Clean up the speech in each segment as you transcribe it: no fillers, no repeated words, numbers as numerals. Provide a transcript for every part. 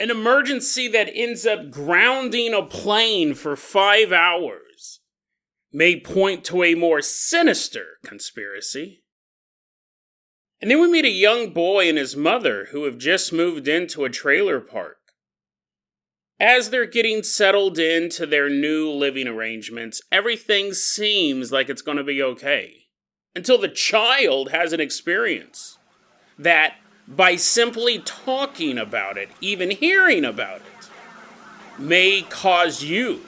An emergency that ends up grounding a plane for 5 hours may point to a more sinister conspiracy. And then we meet a young boy and his mother who have just moved into a trailer park. As they're getting settled into their new living arrangements, everything seems like it's going to be okay. Until the child has an experience that, by simply talking about it, even hearing about it, may cause you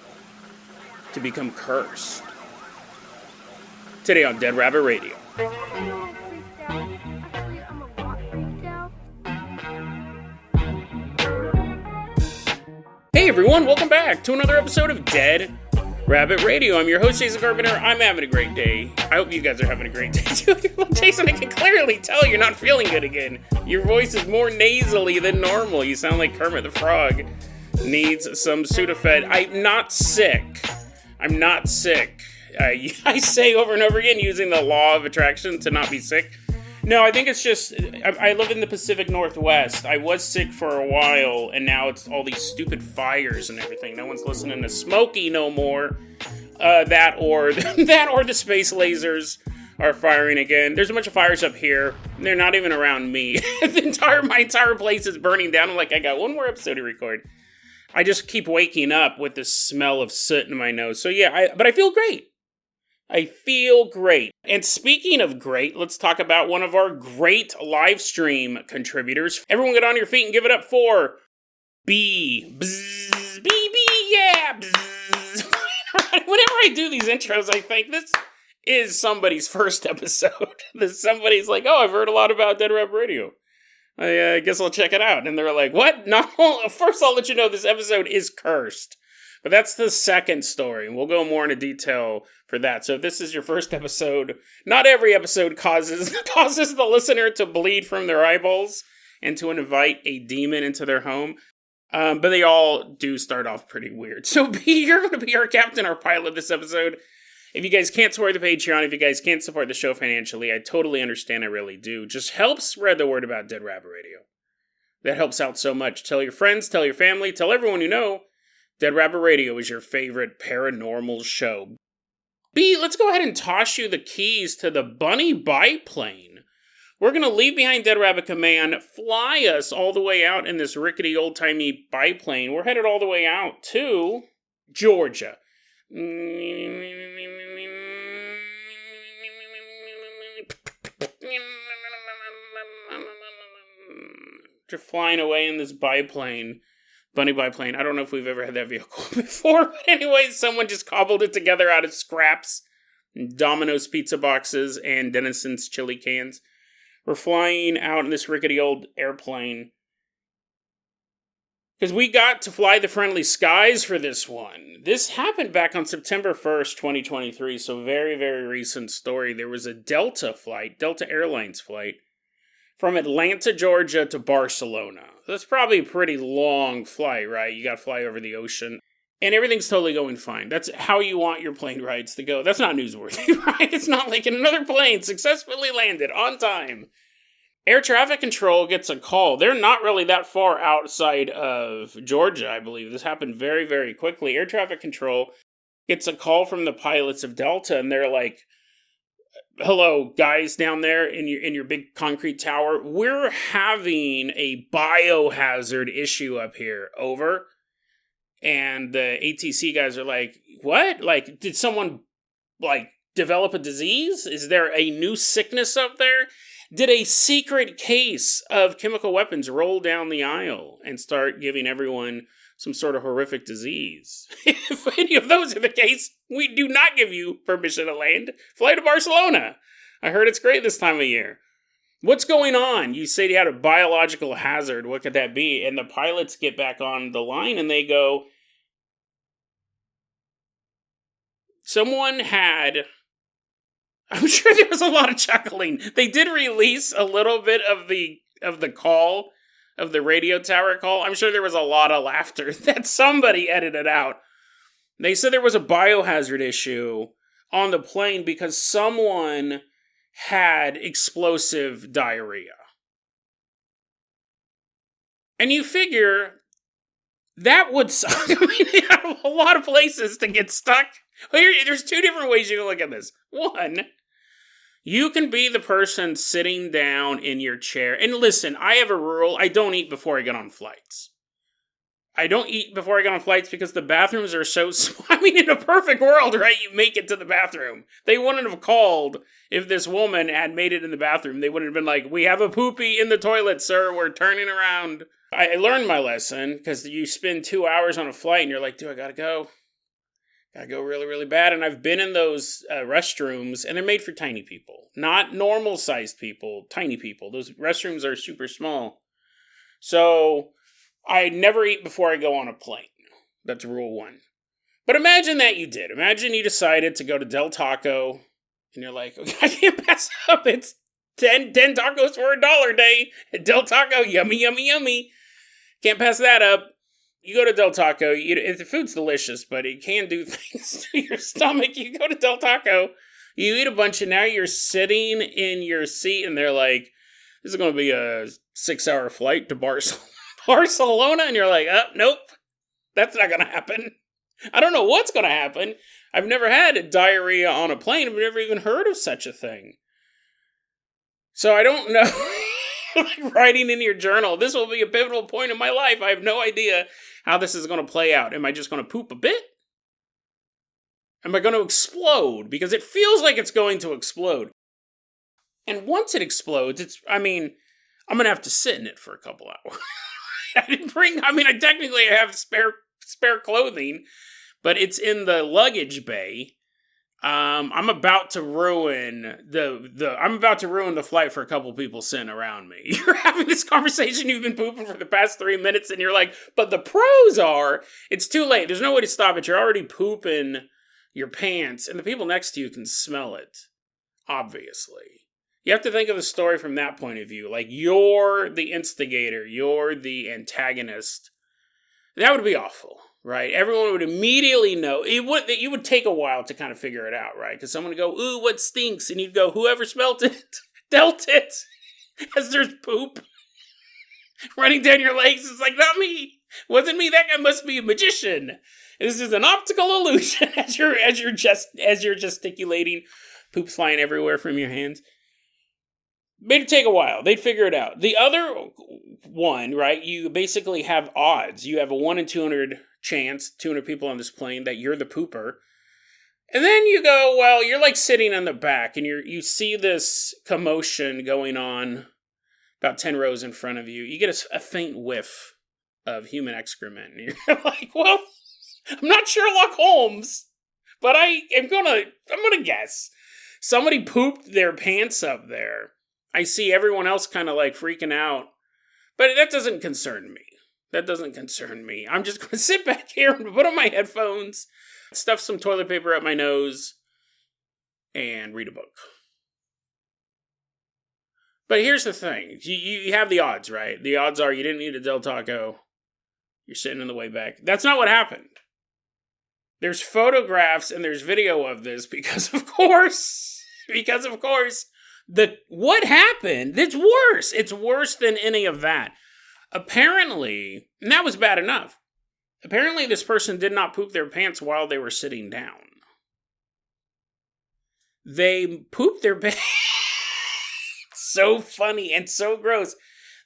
to become cursed. Today on Dead Rabbit Radio. Hey everyone, welcome back to another episode of Dead Rabbit Radio. I'm your host, Jason Carpenter. I'm having a great day. I hope you guys are having a great day too. Well, Jason, I can clearly tell you're not feeling good again. Your voice is more nasally than normal. You sound like Kermit the Frog needs some Sudafed. I'm not sick. I say over and over again using the law of attraction to not be sick. No, I think it's just, I live in the Pacific Northwest. I was sick for a while, and now it's all these stupid fires and everything. No one's listening to Smokey no more. That or the space lasers are firing again. There's a bunch of fires up here. They're not even around me. My entire place is burning down. I'm like, I got one more episode to record. I just keep waking up with the smell of soot in my nose. So yeah, but I feel great. I feel great. And speaking of great, let's talk about one of our great live stream contributors. Everyone get on your feet and give it up for B. Bzz, B, yeah, bzz. Whenever I do these intros, I think this is somebody's first episode. Somebody's like, oh, I've heard a lot about Dead Rabbit Radio. I guess I'll check it out. And they're like, what? No, first I'll let you know this episode is cursed. But that's the second story, and we'll go more into detail for that. So if this is your first episode, not every episode causes the listener to bleed from their eyeballs and to invite a demon into their home. But they all do start off pretty weird. So B, you're going to be our captain, our pilot this episode. If you guys can't support the Patreon, if you guys can't support the show financially, I totally understand, I really do. Just help spread the word about Dead Rabbit Radio. That helps out so much. Tell your friends, tell your family, tell everyone you know. Dead Rabbit Radio is your favorite paranormal show. B, let's go ahead and toss you the keys to the Bunny biplane. We're going to leave behind Dead Rabbit Command, fly us all the way out in this rickety old-timey biplane. We're headed all the way out to Georgia. Just flying away in this biplane. Bunny biplane. I don't know if we've ever had that vehicle before, but anyway, someone just cobbled it together out of scraps, Domino's pizza boxes, and Denison's chili cans. We're flying out in this rickety old airplane because we got to fly the friendly skies for this one. This happened back on September 1st, 2023, so very, very recent story. There was a Delta Airlines flight, from Atlanta, Georgia to Barcelona. That's probably a pretty long flight, right? You got to fly over the ocean. And everything's totally going fine. That's how you want your plane rides to go. That's not newsworthy, right? It's not like another plane successfully landed on time. Air traffic control gets a call. They're not really that far outside of Georgia, I believe. This happened very, very quickly. Air traffic control gets a call from the pilots of Delta, and they're like, hello, guys down there in your big concrete tower. We're having a biohazard issue up here. Over. And the ATC guys are like, what? Like, did someone, develop a disease? Is there a new sickness up there? Did a secret case of chemical weapons roll down the aisle and start giving everyone some sort of horrific disease? If any of those are the case, we do not give you permission to land. Fly to Barcelona. I heard it's great this time of year. What's going on? You said you had a biological hazard. What could that be? And the pilots get back on the line and they go, I'm sure there was a lot of chuckling. They did release a little bit of the call, of the radio tower call. I'm sure there was a lot of laughter that somebody edited out. They said there was a biohazard issue on the plane because someone had explosive diarrhea. And you figure That would suck. I mean, they have a lot of places to get stuck. Well, there's two different ways you can look at this. One, you can be the person sitting down in your chair. And listen, I have a rule. I don't eat before I get on flights. I don't eat before I get on flights because the bathrooms are so small. I mean, in a perfect world, right, you make it to the bathroom. They wouldn't have called if this woman had made it in the bathroom. They wouldn't have been like, we have a poopy in the toilet, sir. We're turning around. I learned my lesson because you spend 2 hours on a flight and you're like, dude, I gotta go. Gotta go really, really bad. And I've been in those restrooms, and they're made for tiny people. Not normal-sized people, tiny people. Those restrooms are super small. So I never eat before I go on a plane. That's rule one. But imagine that you did. Imagine you decided to go to Del Taco, and you're like, okay, I can't pass up. It's 10 tacos for $1 day at Del Taco. Yummy, yummy, yummy. Can't pass that up. You go to Del Taco, the food's delicious, but it can do things to your stomach. You go to Del Taco, you eat a bunch, and now you're sitting in your seat, and they're like, this is going to be a 6-hour flight to Barcelona, and you're like, nope, that's not going to happen. I don't know what's going to happen. I've never had diarrhea on a plane. I've never even heard of such a thing. So I don't know. Like writing in your journal, this will be a pivotal point in my life. I have no idea how this is going to play out. Am I just going to poop a bit? Am I going to explode? Because it feels like it's going to explode. And once it explodes, I'm going to have to sit in it for a couple hours. I technically have spare clothing, but it's in the luggage bay. I'm about to ruin the flight for a couple people sitting around me. You're having this conversation, you've been pooping for the past 3 minutes, and you're like, but the pros are, it's too late. There's no way to stop it. You're already pooping your pants, and the people next to you can smell it, obviously. You have to think of the story from that point of view. Like, you're the instigator. You're the antagonist. That would be awful. Right? Everyone would immediately know. You would take a while to kind of figure it out, right? Because someone would go, ooh, what stinks? And you'd go, whoever smelt it, dealt it. As there's poop running down your legs. It's like, not me. Wasn't me. That guy must be a magician. This is an optical illusion as you're gesticulating. Poop's flying everywhere from your hands. It'd take a while. They'd figure it out. The other one, right? You basically have odds. You have a 1 in 200 chance, 200 people on this plane, that you're the pooper. And then you go, well, you're like sitting on the back, and you see this commotion going on about 10 rows in front of you. You get a faint whiff of human excrement, and you're like, well, I'm not Sherlock Holmes, but I'm gonna guess. Somebody pooped their pants up there. I see everyone else kind of like freaking out, but that doesn't concern me. I'm just going to sit back here and put on my headphones, stuff some toilet paper up my nose, and read a book. But here's the thing. You have the odds, right? The odds are you didn't eat a Del Taco. You're sitting on the way back. That's not what happened. There's photographs and there's video of this because of course, what happened, it's worse. It's worse than any of that. Apparently, and that was bad enough. Apparently, this person did not poop their pants while they were sitting down. They pooped their pants. So funny and so gross.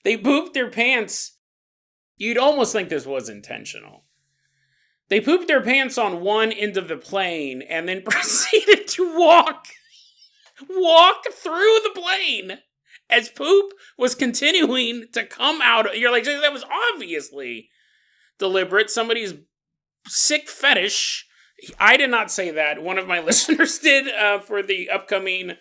They pooped their pants. You'd almost think this was intentional. They pooped their pants on one end of the plane and then proceeded to walk through the plane as poop was continuing to come out. You're like, that was obviously deliberate. Somebody's sick fetish. I did not say that. One of my listeners did for the upcoming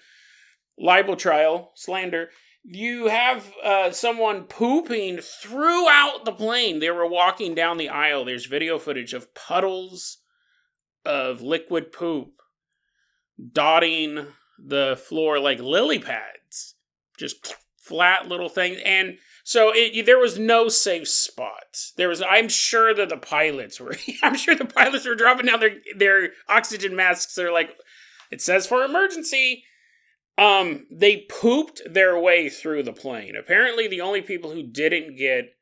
libel trial, slander. You have someone pooping throughout the plane. They were walking down the aisle. There's video footage of puddles of liquid poop dotting the floor like lily pads. Just flat little things. And so there was no safe spot. I'm sure that the pilots were dropping down their oxygen masks. They're like, it says for emergency. They pooped their way through the plane. Apparently, the only people who didn't get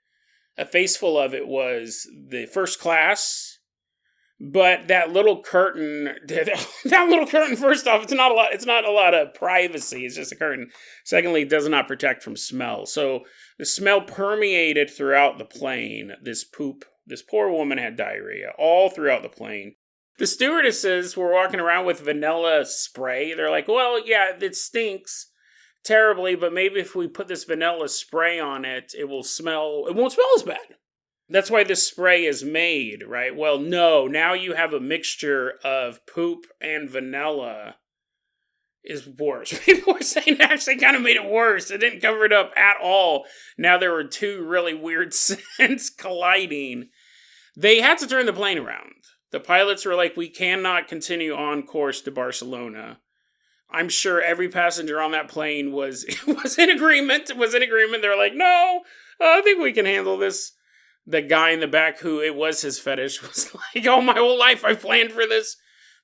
A face full of it was the first class, but that little curtain, first off, it's not a lot of privacy, it's just a curtain. Secondly, it does not protect from smell. So the smell permeated throughout the plane. This poor woman had diarrhea all throughout the plane. The stewardesses were walking around with vanilla spray. They're like, well, yeah, it stinks terribly, but maybe if we put this vanilla spray on it, it won't smell as bad. That's why this spray is made, right? Well, no, now you have a mixture of poop and vanilla is worse. People were saying it actually kind of made it worse. It didn't cover it up at all. Now there were two really weird scents colliding. They had to turn the plane around. The pilots were like, we cannot continue on course to Barcelona. I'm sure every passenger on that plane was in agreement. They're like, no, I think we can handle this. The guy in the back who it was his fetish was like, oh, my whole life I've planned for this.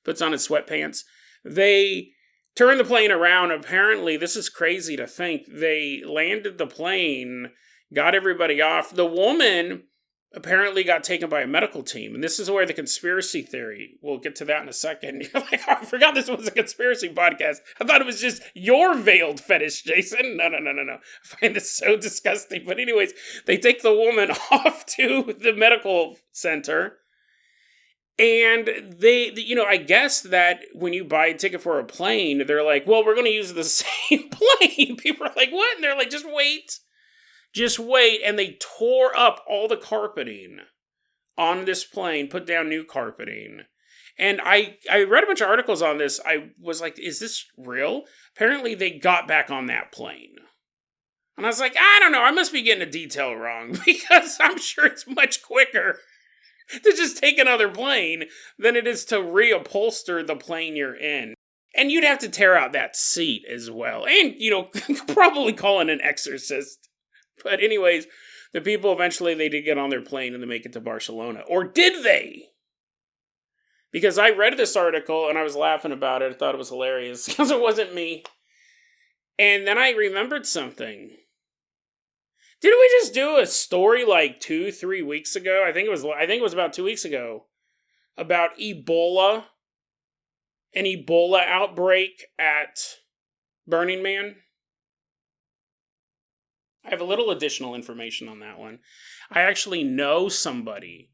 Puts on his sweatpants. They turned the plane around. Apparently, this is crazy to think. They landed the plane, got everybody off. The woman apparently got taken by a medical team. And this is where the conspiracy theory, we'll get to that in a second. You're like, oh, I forgot this was a conspiracy podcast. I thought it was just your veiled fetish, Jason. No. I find this so disgusting. But anyways, they take the woman off to the medical center. And they, I guess that when you buy a ticket for a plane, they're like, well, we're going to use the same plane. People are like, what? And they're like, just wait. And they tore up all the carpeting on this plane, put down new carpeting. And I read a bunch of articles on this. I was like, is this real? Apparently they got back on that plane. And I was like, I don't know. I must be getting a detail wrong because I'm sure it's much quicker to just take another plane than it is to reupholster the plane you're in. And you'd have to tear out that seat as well. And, probably call in an exorcist. But anyways, the people eventually, they did get on their plane and they make it to Barcelona. Or did they? Because I read this article and I was laughing about it. I thought it was hilarious because it wasn't me. And then I remembered something. Didn't we just do a story like 2-3 weeks ago? I think it was about 2 weeks ago. About Ebola. An Ebola outbreak at Burning Man. I have a little additional information on that one. I actually know somebody.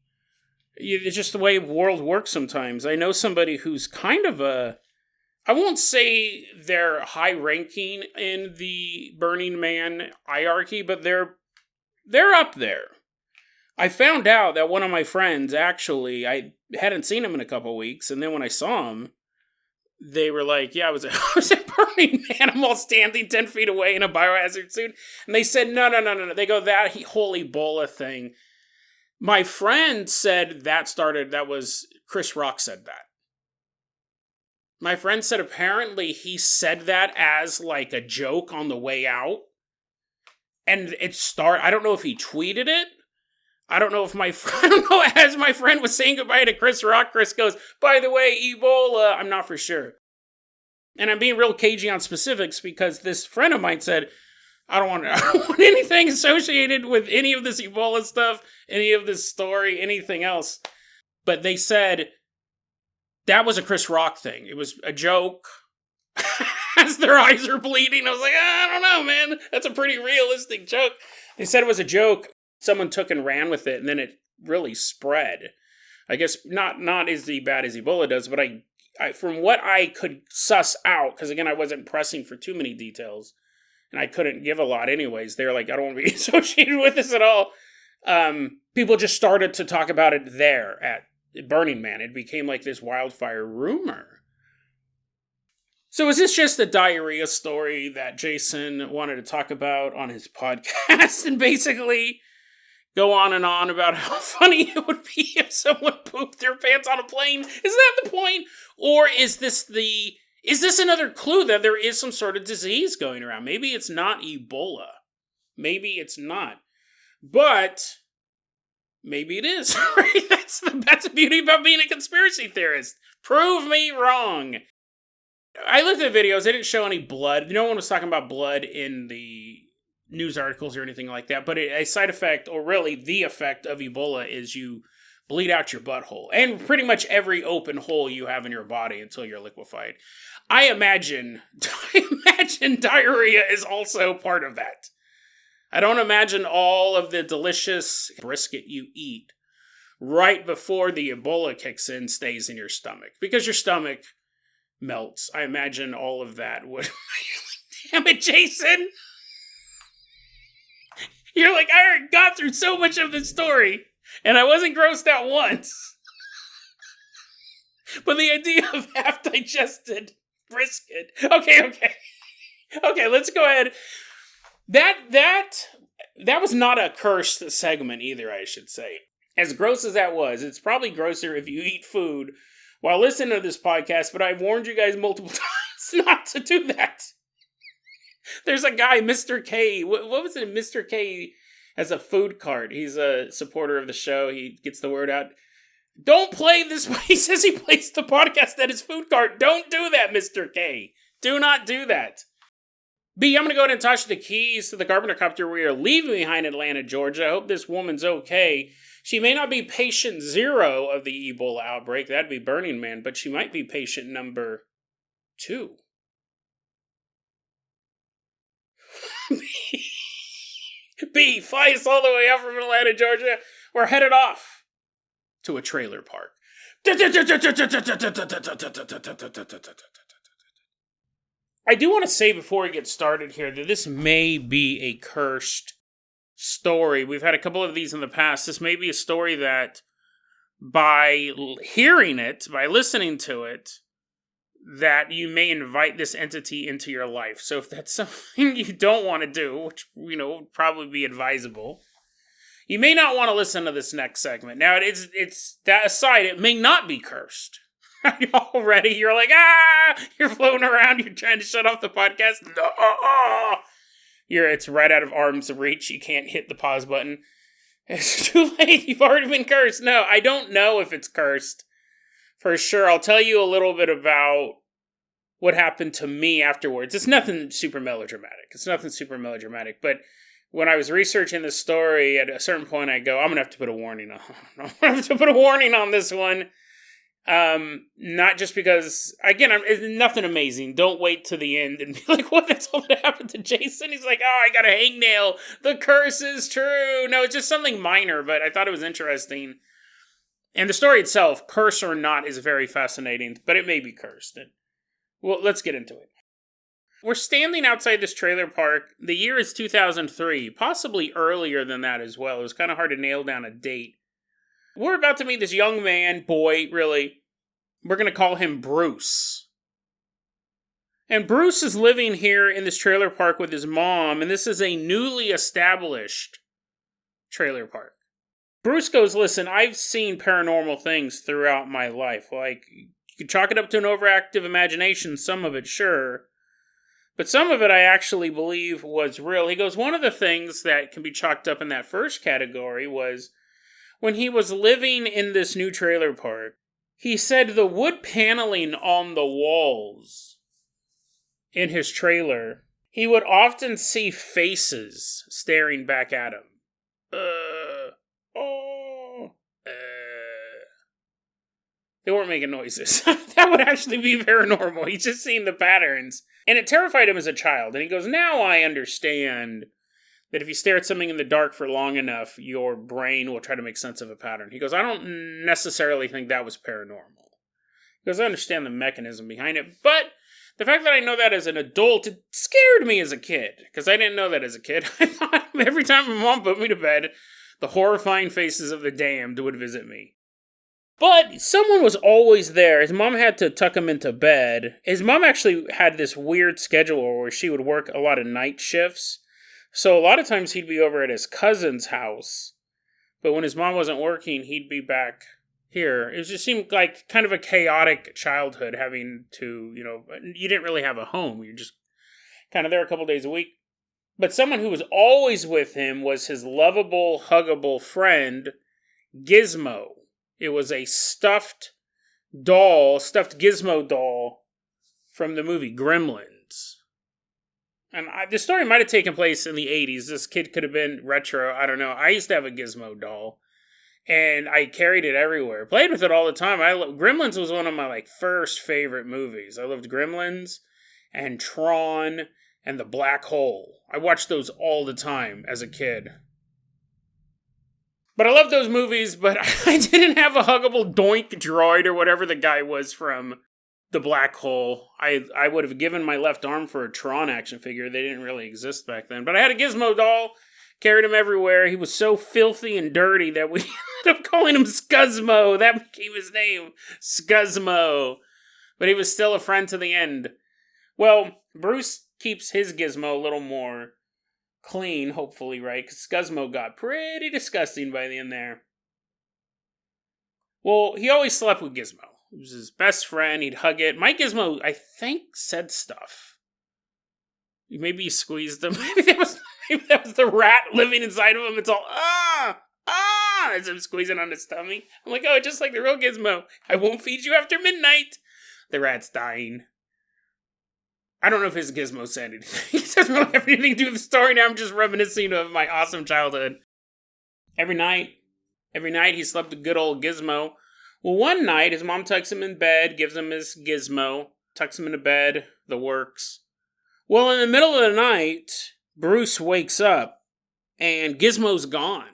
It's just the way the world works sometimes. I know somebody who's kind of I won't say they're high-ranking in the Burning Man hierarchy, but they're up there. I found out that one of my friends, actually, I hadn't seen him in a couple weeks, and then when I saw him, they were like, yeah, I was at Burning Man. I'm all standing 10 feet away in a biohazard suit. And they said, no. They go, that whole Ebola thing. My friend said that was, Chris Rock said that. My friend said apparently he said that as like a joke on the way out. And I don't know if he tweeted it. I don't know as my friend was saying goodbye to Chris Rock, Chris goes, by the way, Ebola, I'm not for sure. And I'm being real cagey on specifics because this friend of mine said, I don't want anything associated with any of this Ebola stuff, any of this story, anything else. But they said that was a Chris Rock thing. It was a joke. As their eyes are bleeding, I was like, I don't know, man. That's a pretty realistic joke. They said it was a joke. Someone took and ran with it, and then it really spread. I guess not as bad as Ebola does, but I from what I could suss out, because again, I wasn't pressing for too many details, and I couldn't give a lot anyways. They're like, I don't want to be associated with this at all. People just started to talk about it there at Burning Man. It became like this wildfire rumor. So is this just a diarrhea story that Jason wanted to talk about on his podcast and basically go on and on about how funny it would be if someone pooped their pants on a plane? Is that the point? Or is this another clue that there is some sort of disease going around? Maybe it's not Ebola. Maybe it's not. But maybe it is. Right? That's the beauty about being a conspiracy theorist. Prove me wrong. I looked at videos. They didn't show any blood. No one was talking about blood in the news articles or anything like that, but a side effect, or really the effect of Ebola, is you bleed out your butthole and pretty much every open hole you have in your body until you're liquefied. I imagine diarrhea is also part of that. I don't imagine all of the delicious brisket you eat right before the Ebola kicks in stays in your stomach, because your stomach melts. I imagine all of that would... Damn it, Jason! You're like, I already got through so much of the story, and I wasn't grossed out once. But the idea of half-digested brisket... Okay, let's go ahead. That was not a cursed segment either, I should say. As gross as that was, it's probably grosser if you eat food while listening to this podcast, but I've warned you guys multiple times not to do that. There's a guy, Mr. K. What was it? Mr. K has a food cart. He's a supporter of the show. He gets the word out. Don't play this. He says he plays the podcast at his food cart. Don't do that, Mr. K. Do not do that. B, I'm going to go ahead and touch the keys to the Carpenter copter we are leaving behind Atlanta, Georgia. I hope this woman's okay. She may not be patient 0 of the Ebola outbreak. That'd be Burning Man. But she might be patient number 2. B, fly us all the way out from Atlanta, Georgia. We're headed off to a trailer park. I do want to say before we get started here that this may be a cursed story. We've had a couple of these in the past. This may be a story that by hearing it, by listening to it, that you may invite this entity into your life. So if that's something you don't want to do, which, would probably be advisable, you may not want to listen to this next segment. Now, it's that aside, it may not be cursed. Already, you're like, you're floating around, you're trying to shut off the podcast. It's right out of arm's reach. You can't hit the pause button. It's too late. You've already been cursed. No, I don't know if it's cursed. For sure, I'll tell you a little bit about what happened to me afterwards. It's nothing super melodramatic. But when I was researching this story, at a certain point I go, I'm going to have to put a warning on. I'm going to have to put a warning on this one. Not just because, again, it's nothing amazing. Don't wait to the end and be like, what, that's all that happened to Jason? He's like, I got a hangnail. The curse is true. No, it's just something minor, but I thought it was interesting. And the story itself, curse or not, is very fascinating, but it may be cursed. Well, let's get into it. We're standing outside this trailer park. The year is 2003, possibly earlier than that as well. It was kind of hard to nail down a date. We're about to meet this young man, boy, really. We're going to call him Bruce. And Bruce is living here in this trailer park with his mom, and this is a newly established trailer park. Bruce goes, listen, I've seen paranormal things throughout my life. Like, you could chalk it up to an overactive imagination, some of it, sure. But some of it I actually believe was real. He goes, one of the things that can be chalked up in that first category was when he was living in this new trailer park, he said the wood paneling on the walls in his trailer, he would often see faces staring back at him. They weren't making noises. That would actually be paranormal. He's just seeing the patterns. And it terrified him as a child. And he goes, now I understand that if you stare at something in the dark for long enough, your brain will try to make sense of a pattern. He goes, I don't necessarily think that was paranormal. He goes, I understand the mechanism behind it. But the fact that I know that as an adult, it scared me as a kid. Because I didn't know that as a kid. I thought every time my mom put me to bed, the horrifying faces of the damned would visit me. But someone was always there. His mom had to tuck him into bed. His mom actually had this weird schedule where she would work a lot of night shifts. So a lot of times he'd be over at his cousin's house. But when his mom wasn't working, he'd be back here. It just seemed like kind of a chaotic childhood having to, you didn't really have a home. You're just kind of there a couple days a week. But someone who was always with him was his lovable, huggable friend, Gizmo. It was a stuffed Gizmo doll from the movie Gremlins. And the story might have taken place in the 80s. This kid could have been retro. I don't know. I used to have a Gizmo doll. And I carried it everywhere. Played with it all the time. Gremlins was one of my first favorite movies. I loved Gremlins and Tron and The Black Hole. I watched those all the time as a kid. But I loved those movies, but I didn't have a huggable doink droid or whatever the guy was from The Black Hole. I would have given my left arm for a Tron action figure. They didn't really exist back then. But I had a Gizmo doll, carried him everywhere. He was so filthy and dirty that we ended up calling him Scuzmo. That became his name, Scuzmo. But he was still a friend to the end. Well, Bruce keeps his Gizmo a little more clean, hopefully, right? Because Scuzmo got pretty disgusting by the end there. Well, he always slept with Gizmo. It was his best friend. He'd hug it. My Gizmo, I think, said stuff. Maybe he squeezed him. Maybe that was the rat living inside of him. It's all, as I'm squeezing on his tummy. I'm like, oh, just like the real Gizmo. I won't feed you after midnight. The rat's dying. I don't know if his Gizmo said anything. It doesn't really have anything to do with the story. Now I'm just reminiscing of my awesome childhood. Every night he slept a good old Gizmo. Well, one night, his mom tucks him in bed, gives him his Gizmo, tucks him into bed, the works. Well, in the middle of the night, Bruce wakes up, and Gizmo's gone.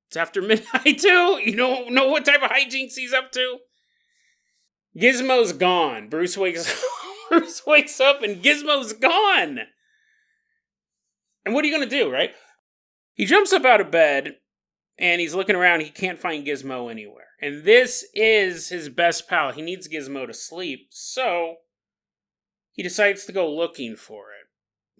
It's after midnight, too. You don't know what type of hijinks he's up to? Gizmo's gone. Bruce wakes up, and Gizmo's gone. And what are you going to do, right? He jumps up out of bed, and he's looking around. He can't find Gizmo anywhere. And this is his best pal. He needs Gizmo to sleep, so he decides to go looking for it.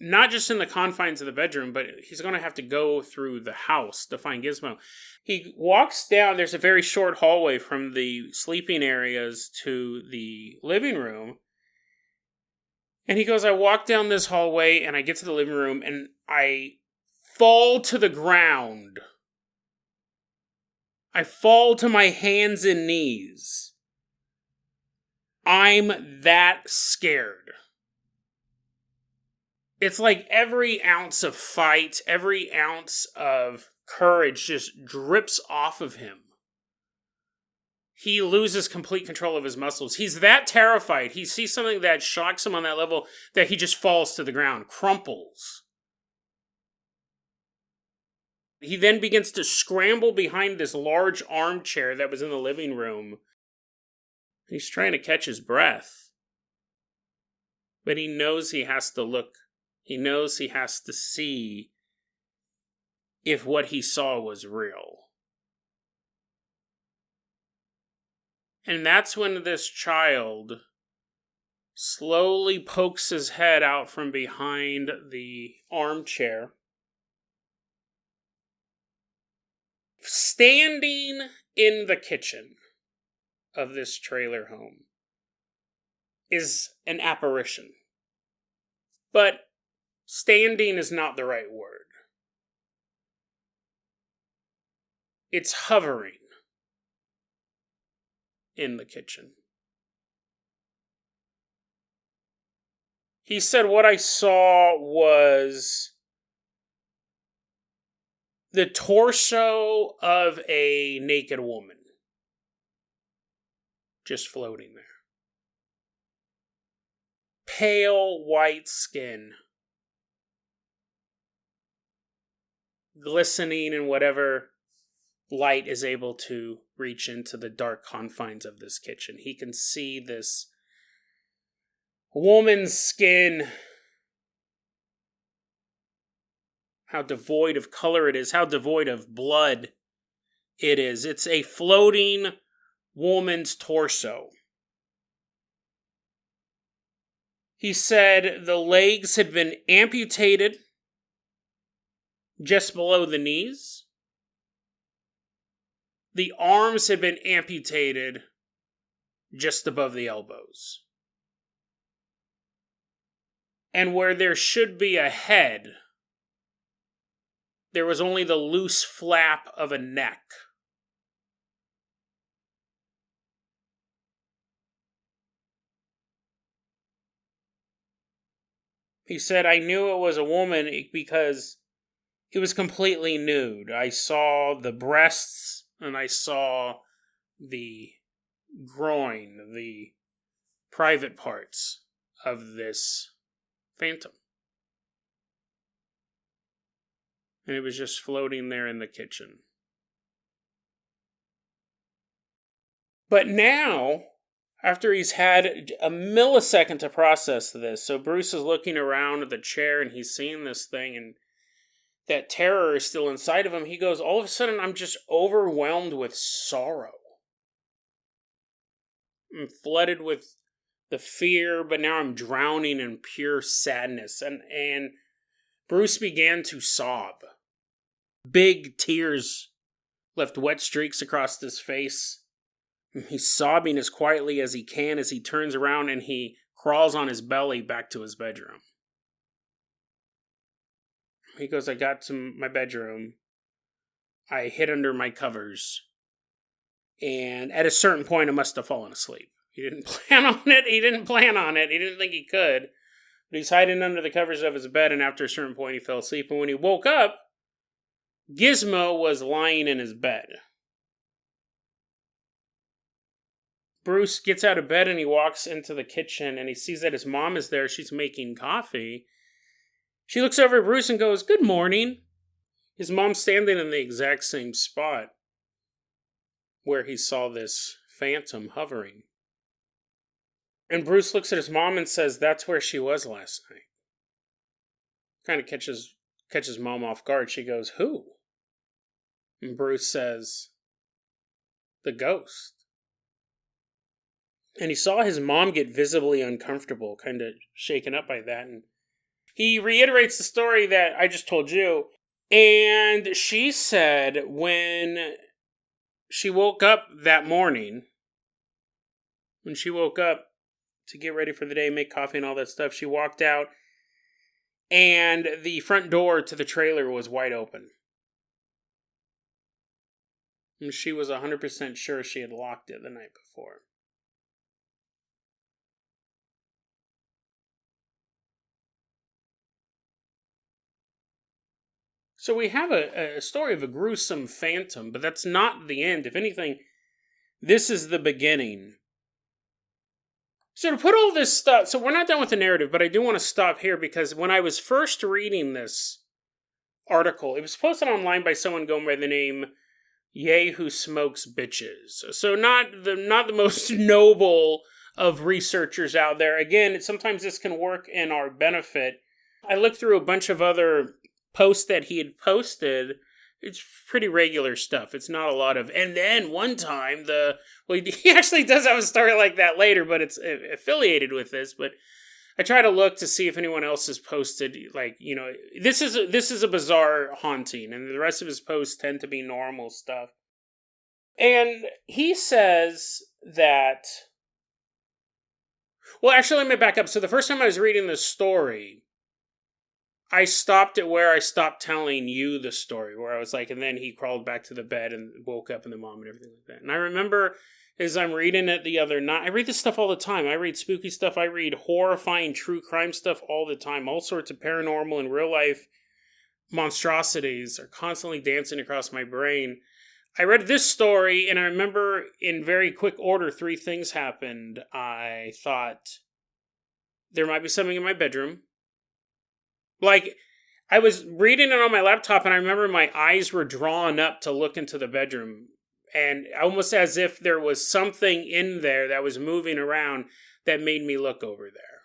Not just in the confines of the bedroom, but he's going to have to go through the house to find Gizmo. He walks down. There's a very short hallway from the sleeping areas to the living room. And he goes, I walk down this hallway, and I get to the living room, and I fall to the ground. I fall to my hands and knees. I'm that scared. It's like every ounce of fight, every ounce of courage just drips off of him. He loses complete control of his muscles. He's that terrified. He sees something that shocks him on that level that he just falls to the ground, crumples. He then begins to scramble behind this large armchair that was in the living room. He's trying to catch his breath. But he knows he has to look. He knows he has to see if what he saw was real. And that's when this child slowly pokes his head out from behind the armchair. Standing in the kitchen of this trailer home is an apparition. But standing is not the right word. It's hovering in the kitchen. He said, what I saw was the torso of a naked woman just floating there. Pale white skin, glistening in whatever light is able to reach into the dark confines of this kitchen. He can see this woman's skin, how devoid of color it is, how devoid of blood it is. It's a floating woman's torso. He said the legs had been amputated just below the knees. The arms had been amputated just above the elbows. And where there should be a head, there was only the loose flap of a neck. He said, I knew it was a woman because it was completely nude. I saw the breasts and I saw the groin, the private parts of this phantom. And it was just floating there in the kitchen. But now, after he's had a millisecond to process this, so Bruce is looking around at the chair and he's seeing this thing, and that terror is still inside of him. He goes, all of a sudden, I'm just overwhelmed with sorrow. I'm flooded with the fear, but now I'm drowning in pure sadness. And Bruce began to sob. Big tears left wet streaks across his face. He's sobbing as quietly as he can as he turns around and he crawls on his belly back to his bedroom. He goes, I got to my bedroom. I hid under my covers. And at a certain point, I must have fallen asleep. He didn't plan on it. He didn't think he could. But he's hiding under the covers of his bed, and after a certain point, he fell asleep. And when he woke up, Gizmo was lying in his bed. Bruce gets out of bed and he walks into the kitchen and he sees that his mom is there. She's making coffee. She looks over at Bruce and goes, good morning. His mom's standing in the exact same spot where he saw this phantom hovering. And Bruce looks at his mom and says, that's where she was last night. Kind of catches mom off guard. She goes, who? And Bruce says, the ghost. And he saw his mom get visibly uncomfortable, kind of shaken up by that. And he reiterates the story that I just told you. And she said when she woke up that morning, when she woke up to get ready for the day, make coffee and all that stuff, she walked out and the front door to the trailer was wide open. And she was 100% sure she had locked it the night before. So we have a story of a gruesome phantom, but that's not the end. If anything, this is the beginning. So to put all this stuff, so we're not done with the narrative, but I do want to stop here because when I was first reading this article, it was posted online by someone going by the name Yay Who Smokes Bitches. So not the most noble of researchers out there. Again, sometimes this can work in our benefit. I looked through a bunch of other post that he had posted. It's pretty regular stuff. It's not a lot of, and then one time he actually does have a story like that later, but it's affiliated with this. But I try to look to see if anyone else has posted, like, you know, this is a bizarre haunting, and the rest of his posts tend to be normal stuff. And he says that, well, actually, let me back up. So the first time I was reading this story, I stopped at where I stopped telling you the story, where I was like, and then he crawled back to the bed and woke up in the mom and everything like that. And I remember as I'm reading it the other night, I read this stuff all the time. I read spooky stuff. I read horrifying true crime stuff all the time. All sorts of paranormal and real life monstrosities are constantly dancing across my brain. I read this story and I remember in very quick order, 3 things happened. I thought there might be something in my bedroom. Like, I was reading it on my laptop, and I remember my eyes were drawn up to look into the bedroom, and almost as if there was something in there that was moving around that made me look over there.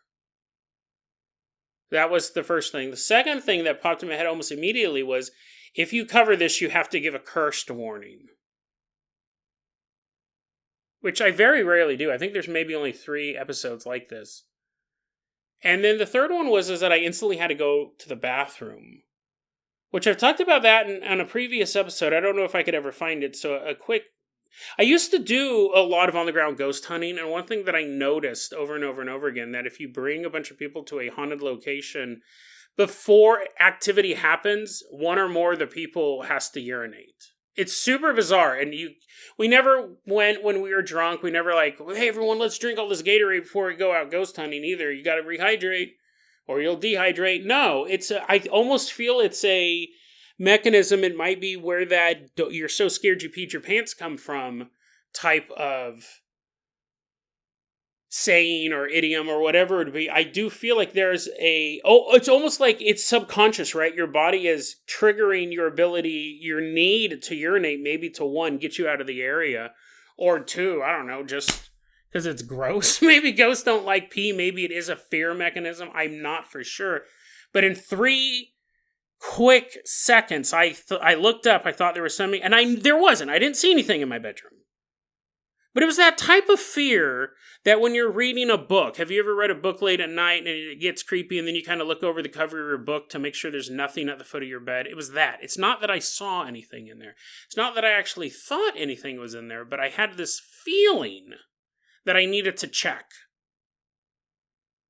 That was the first thing. The second thing that popped in my head almost immediately was, if you cover this, you have to give a cursed warning. Which I very rarely do. I think there's maybe only 3 episodes like this. And then the third one was that I instantly had to go to the bathroom, which I've talked about that on a previous episode. I don't know if I could ever find it. So I used to do a lot of on-the-ground ghost hunting, and one thing that I noticed over and over and over again, that if you bring a bunch of people to a haunted location, before activity happens, one or more of the people has to urinate. It's super bizarre, and we never went when we were drunk. We never like, hey, everyone, let's drink all this Gatorade before we go out ghost hunting either. You got to rehydrate. or you'll dehydrate. No, I almost feel it's a mechanism. It might be where that "you're so scared you peed your pants" come from type of saying or idiom or whatever it would be. I do feel like it's almost like it's subconscious, right? Your body is triggering your ability, your need to urinate, maybe to one, get you out of the area, or two, I don't know, just because it's gross. Maybe ghosts don't like pee. Maybe it is a fear mechanism. I'm not for sure. But in 3 quick seconds, I looked up, I thought there was something, and there wasn't. I didn't see anything in my bedroom. But it was that type of fear that when you're reading a book, have you ever read a book late at night and it gets creepy and then you kind of look over the cover of your book to make sure there's nothing at the foot of your bed? It was that. It's not that I saw anything in there. It's not that I actually thought anything was in there, but I had this feeling that I needed to check.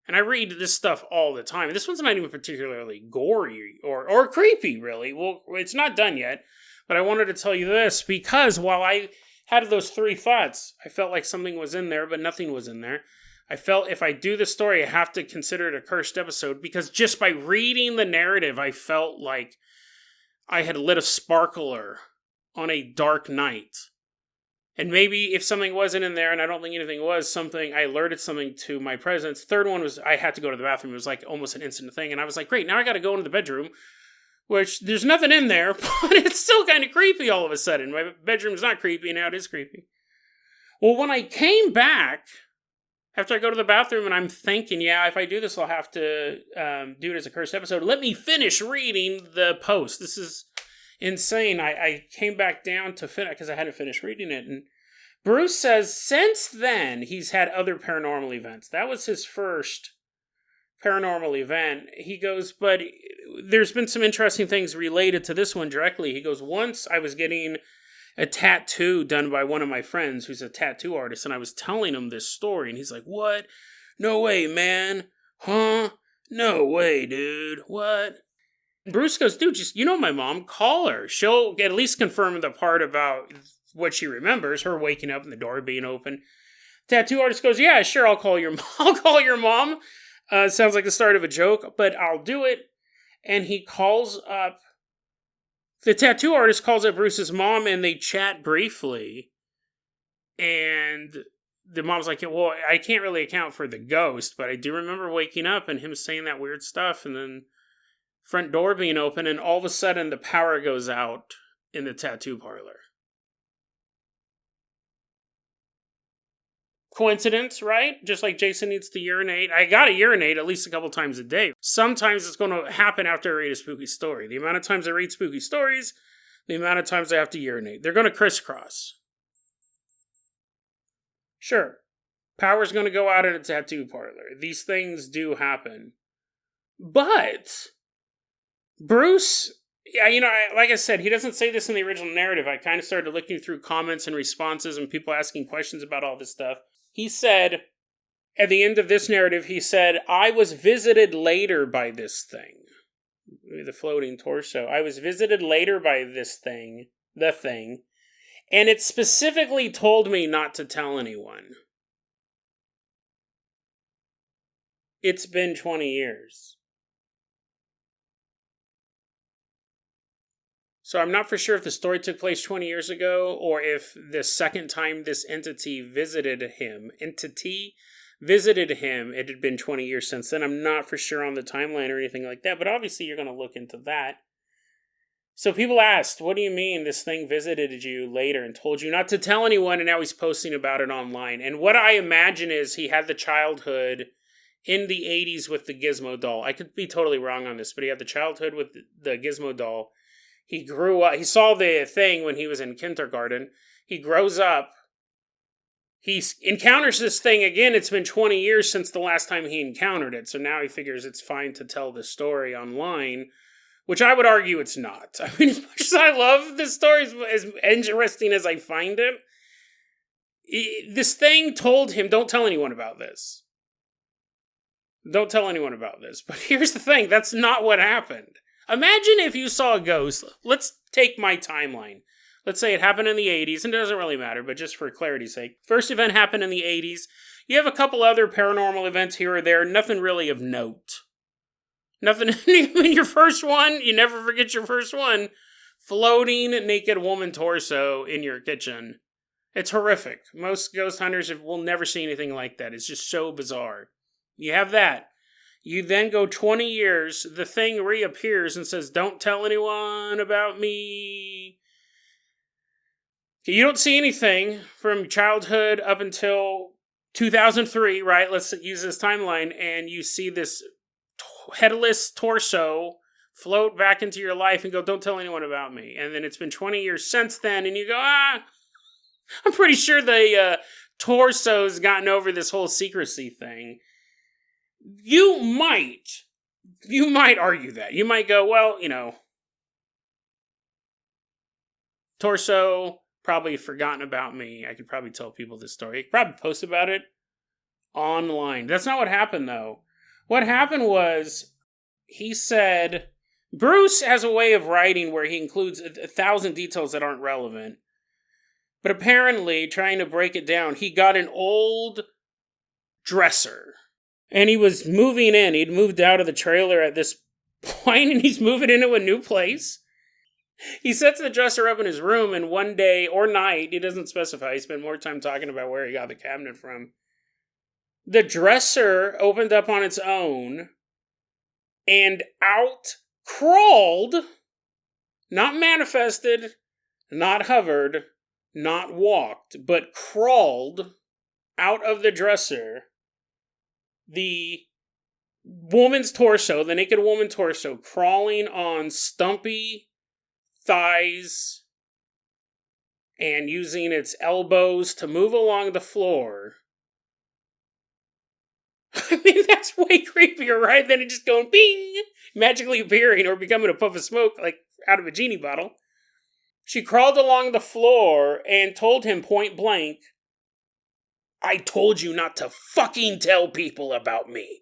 And I read this stuff all the time. This one's not even particularly gory or creepy, really. Well, it's not done yet, but I wanted to tell you this because while I had those 3 thoughts, I felt like something was in there, but nothing was in there. I felt if I do the story, I have to consider it a cursed episode because just by reading the narrative, I felt like I had lit a sparkler on a dark night. And maybe if something wasn't in there, and I don't think anything was, I alerted something to my presence. Third one was I had to go to the bathroom. It was like almost an instant thing. And I was like, great, now I got to go into the bedroom, which there's nothing in there, but it's still kind of creepy all of a sudden. My bedroom's not creepy, now it is creepy. Well, when I came back, after I go to the bathroom and I'm thinking, yeah, if I do this, I'll have to do it as a cursed episode. Let me finish reading the post. This is insane. I came back down to finish because I hadn't finished reading it. And Bruce says since then, he's had other paranormal events. That was his first paranormal event. He goes, but there's been some interesting things related to this one directly. He goes, once I was getting a tattoo done by one of my friends who's a tattoo artist, and I was telling him this story, and he's like, what? No way, man. Huh? No way, dude. What? Bruce goes, dude, just, my mom, call her. She'll at least confirm the part about what she remembers, her waking up and the door being open. Tattoo artist goes, yeah, sure, I'll call your mom. Sounds like the start of a joke, but I'll do it. And he calls up, the tattoo artist calls up Bruce's mom and they chat briefly. And the mom's like, well, I can't really account for the ghost, but I do remember waking up and him saying that weird stuff and then front door being open and all of a sudden the power goes out in the tattoo parlor. Coincidence, right? Just like Jason needs to urinate. I gotta urinate at least a couple times a day. Sometimes it's going to happen after I read a spooky story. The amount of times I read spooky stories, the amount of times I have to urinate. They're going to crisscross. Sure, power's going to go out in a tattoo parlor. These things do happen. But Bruce, like I said, he doesn't say this in the original narrative. I kind of started looking through comments and responses and people asking questions about all this stuff. He said, at the end of this narrative, he said, I was visited later by this thing. The floating torso. I was visited later by this thing, the thing, and it specifically told me not to tell anyone. It's been 20 years. So I'm not for sure if the story took place 20 years ago or if the second time this entity visited him, it had been 20 years since then. I'm not for sure on the timeline or anything like that, but obviously you're going to look into that. So people asked, what do you mean this thing visited you later and told you not to tell anyone and now he's posting about it online? And what I imagine is he had the childhood in the 80s with the Gizmo doll. I could be totally wrong on this, but he had the childhood with the Gizmo doll. He grew up, he saw the thing when he was in kindergarten. He grows up. He encounters this thing again. It's been 20 years since the last time he encountered it. So now he figures it's fine to tell the story online, which I would argue it's not. I mean, as much as I love this story, as interesting as I find it, this thing told him, don't tell anyone about this. Don't tell anyone about this. But here's the thing. That's not what happened. Imagine if you saw a ghost. Let's take my timeline. Let's say it happened in the 80s, and it doesn't really matter, but just for clarity's sake. First event happened in the 80s. You have a couple other paranormal events here or there, nothing really of note. Nothing, I mean, your first one, you never forget your first one. Floating naked woman torso in your kitchen. It's horrific. Most ghost hunters will never see anything like that. It's just so bizarre. You have that. You then go 20 years, the thing reappears and says, don't tell anyone about me. You don't see anything from childhood up until 2003, right? Let's use this timeline. And you see this headless torso float back into your life and go, don't tell anyone about me. And then it's been 20 years since then, and you go, I'm pretty sure the torso's gotten over this whole secrecy thing. You might argue that. You might go, well, torso probably forgotten about me. I could probably tell people this story. I could probably post about it online. That's not what happened, though. What happened was, he said, Bruce has a way of writing where he includes 1,000 details that aren't relevant. But apparently, trying to break it down, he got an old dresser. And he was moving in. He'd moved out of the trailer at this point, and he's moving into a new place. He sets the dresser up in his room, and one day or night, he doesn't specify, he spent more time talking about where he got the cabinet from. The dresser opened up on its own, and out crawled, not manifested, not hovered, not walked, but crawled out of the dresser, the woman's torso, the naked woman torso, crawling on stumpy thighs and using its elbows to move along the floor. I mean, that's way creepier, right? Than it just going bing, magically appearing or becoming a puff of smoke like out of a genie bottle. She crawled along the floor and told him point blank, I told you not to fucking tell people about me.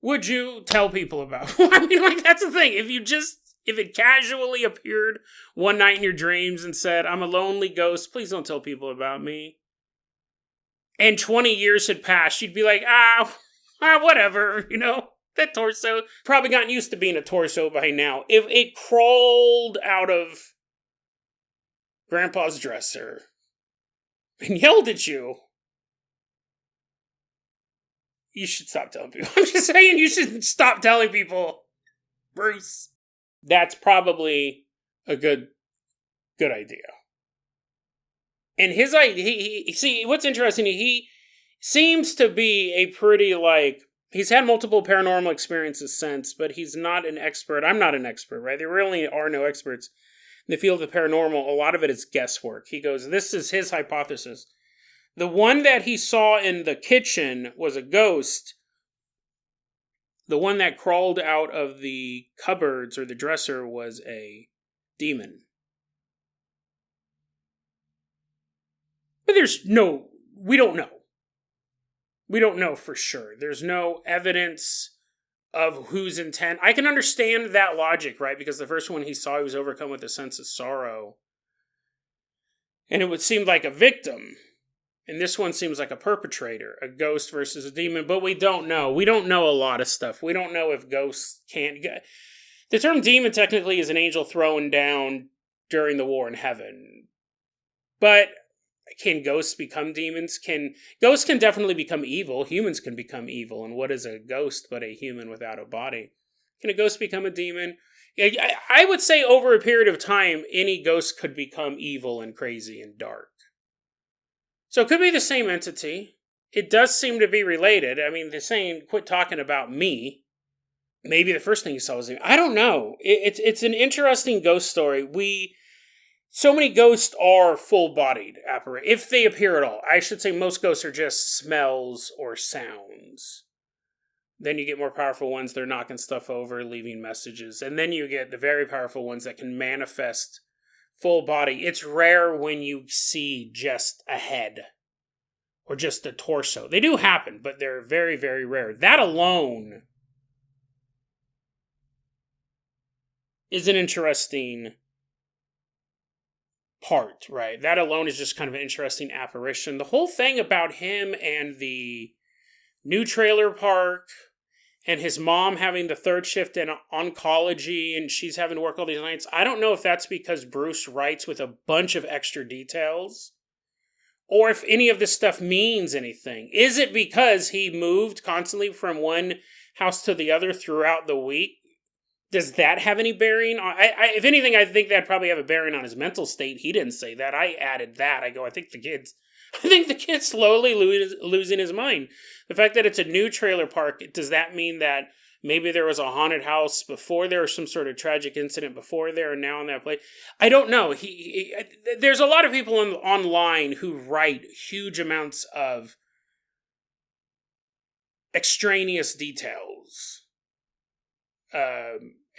Would you tell people about? I mean, like, that's the thing. If it casually appeared one night in your dreams and said, I'm a lonely ghost, please don't tell people about me. And 20 years had passed, you'd be like, whatever, that torso. Probably gotten used to being a torso by now. If it crawled out of Grandpa's dresser and yelled at you, you should stop telling people. I'm just saying, you should stop telling people, Bruce. That's probably a good idea. And his idea, see, what's interesting, he seems to be a pretty, he's had multiple paranormal experiences since, but he's not an expert. I'm not an expert, right? There really are no experts in the field of the paranormal. A lot of it is guesswork. He goes, this is his hypothesis. The one that he saw in the kitchen was a ghost. The one that crawled out of the cupboards or the dresser was a demon. But we don't know. We don't know for sure. There's no evidence of whose intent. I can understand that logic, right? Because the first one he saw, he was overcome with a sense of sorrow. And it would seem like a victim. And this one seems like a perpetrator, a ghost versus a demon, but we don't know. We don't know a lot of stuff. We don't know if ghosts can't get... The term demon technically is an angel thrown down during the war in heaven. But can ghosts become demons? Ghosts can definitely become evil. Humans can become evil. And what is a ghost but a human without a body? Can a ghost become a demon? I would say over a period of time, any ghost could become evil and crazy and dark. So it could be the same entity. It does seem to be related. I mean, they're saying, quit talking about me. Maybe the first thing you saw was him. I don't know. It's an interesting ghost story. So many ghosts are full-bodied apparitions, if they appear at all. I should say most ghosts are just smells or sounds. Then you get more powerful ones. They're knocking stuff over, leaving messages. And then you get the very powerful ones that can manifest full body. It's rare when you see just a head or just a torso. They do happen, but they're very, very rare. That alone is an interesting part, right? That alone is just kind of an interesting apparition. The whole thing about him and the new trailer park, and his mom having the third shift in oncology, and she's having to work all these nights. I don't know if that's because Bruce writes with a bunch of extra details, or if any of this stuff means anything. Is it because he moved constantly from one house to the other throughout the week? Does that have any bearing on... if anything, I think that'd probably have a bearing on his mental state. He didn't say that. I added that. I go, I think the kid's slowly losing his mind. The fact that it's a new trailer park, does that mean that maybe there was a haunted house before there, or some sort of tragic incident before there, and now in that place? I don't know. There's a lot of people online who write huge amounts of extraneous details.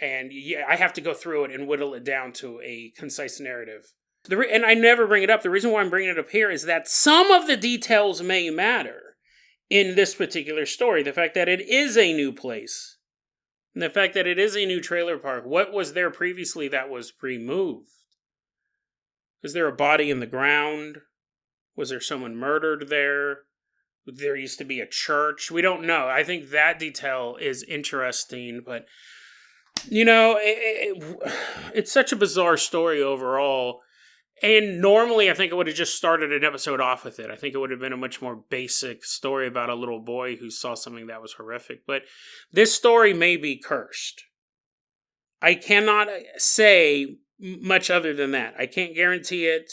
And yeah, I have to go through it and whittle it down to a concise narrative. And I never bring it up. The reason why I'm bringing it up here is that some of the details may matter in this particular story. The fact that it is a new place. And the fact that it is a new trailer park. What was there previously that was removed? Was there a body in the ground? Was there someone murdered there? There used to be a church. We don't know. I think that detail is interesting, but you know, it's such a bizarre story overall. And normally I think it would have just started an episode off with it. I think it would have been a much more basic story about a little boy who saw something that was horrific. But this story may be cursed. I cannot say much other than that. I can't guarantee it.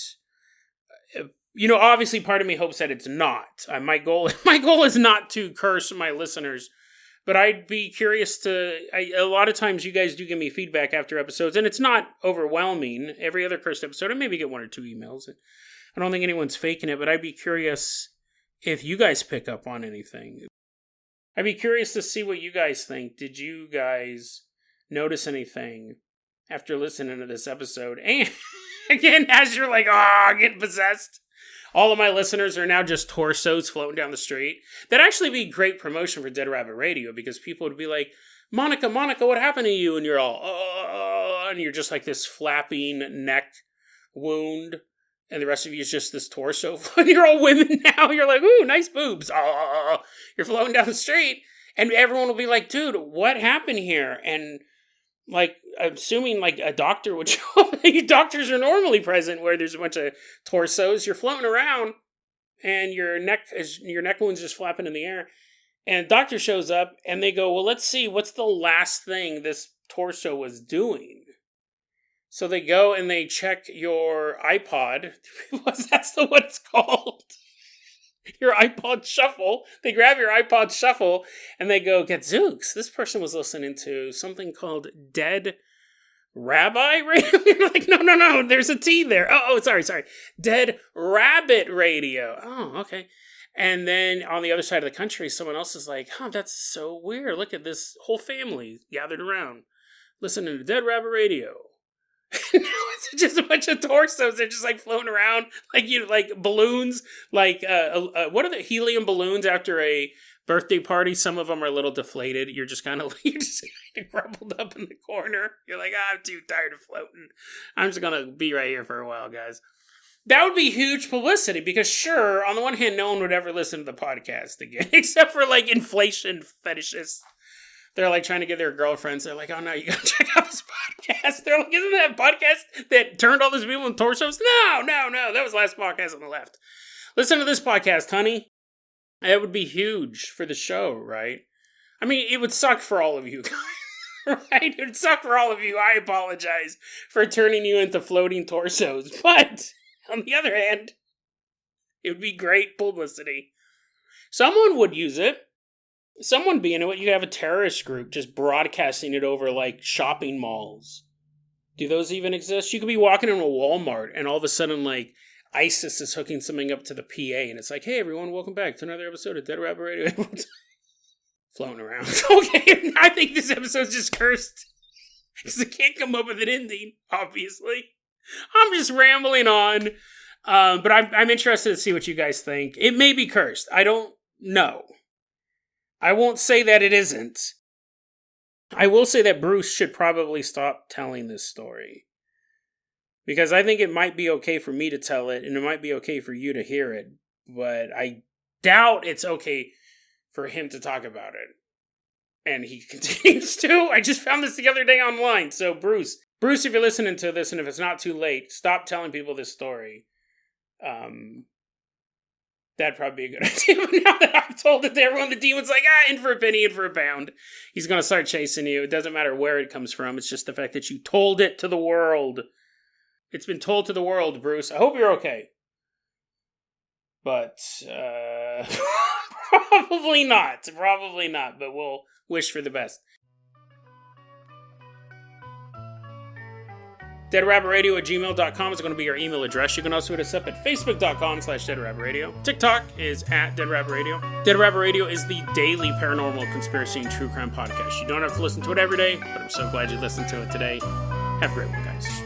You know, obviously part of me hopes that it's not. My goal is not to curse my listeners, but I'd be curious to... a lot of times you guys do give me feedback after episodes, and it's not overwhelming. Every other cursed episode, I maybe get 1 or 2 emails. I don't think anyone's faking it, but I'd be curious if you guys pick up on anything. I'd be curious to see what you guys think. Did you guys notice anything after listening to this episode? And again, as you're like, getting possessed, all of my listeners are now just torsos floating down the street. That'd actually be great promotion for Dead Rabbit Radio, because people would be like, Monica, what happened to you? And you're all, and you're just like this flapping neck wound, and the rest of you is just this torso. And you're all women now. You're like, ooh, nice boobs. You're floating down the street, and everyone will be like, dude, what happened here? And like, assuming like a doctor would show up. Doctors are normally present where there's a bunch of torsos. You're floating around, and your neck wound's just flapping in the air. And a doctor shows up, and they go, well, let's see, what's the last thing this torso was doing? So they go and they check your iPod. That's what it's called. Your iPod Shuffle. They grab your iPod Shuffle and they go, gadzooks, this person was listening to something called Dead Rabbi Radio. You're like, no, there's a T there. Sorry. Dead Rabbit Radio. Oh, okay. And then on the other side of the country, someone else is like, that's so weird. Look at this whole family gathered around listening to Dead Rabbit Radio. Now it's just a bunch of torsos. They're just like floating around like balloons, like what are the helium balloons after a birthday party? Some of them are a little deflated. You're just kind of crumpled up in the corner. You're like, I'm too tired of floating. I'm just gonna be right here for a while, guys. That would be huge publicity, because sure, on the one hand, no one would ever listen to the podcast again, except for like inflation fetishists. They're like trying to get their girlfriends. They're like, oh no, you gotta check out this podcast. They're like, isn't that podcast that turned all those people into torsos? No. That was the last podcast on the left. Listen to this podcast, honey. It would be huge for the show, right? I mean, it would suck for all of you guys, right? It would suck for all of you. I apologize for turning you into floating torsos. But on the other hand, it would be great publicity. Someone would use it. Someone being it, you have a terrorist group just broadcasting it over like shopping malls. Do those even exist? You could be walking in a Walmart and all of a sudden like ISIS is hooking something up to the PA and it's like, hey everyone, welcome back to another episode of Dead Rabbit Radio. Floating around. Okay, I think this episode's just cursed. Because it can't come up with an ending, obviously. I'm just rambling on. But I'm interested to see what you guys think. It may be cursed. I don't know. I won't say that it isn't. I will say that Bruce should probably stop telling this story. Because I think it might be okay for me to tell it, and it might be okay for you to hear it. But I doubt it's okay for him to talk about it. And he continues to. I just found this the other day online. So, Bruce, if you're listening to this, and if it's not too late, stop telling people this story. That'd probably be a good idea. But now that I've told it to everyone, the demon's like, in for a penny, in for a pound. He's going to start chasing you. It doesn't matter where it comes from. It's just the fact that you told it to the world. It's been told to the world, Bruce. I hope you're okay. But, probably not. Probably not, but we'll wish for the best. deadrabbitradio@gmail.com is going to be our email address. You can also hit us up at facebook.com/deadrabbitradio. TikTok is at deadrabbitradio. Dead Rabbit Radio is the daily paranormal, conspiracy, and true crime podcast. You don't have to listen to it every day, but I'm so glad you listened to it today. Have a great one, guys.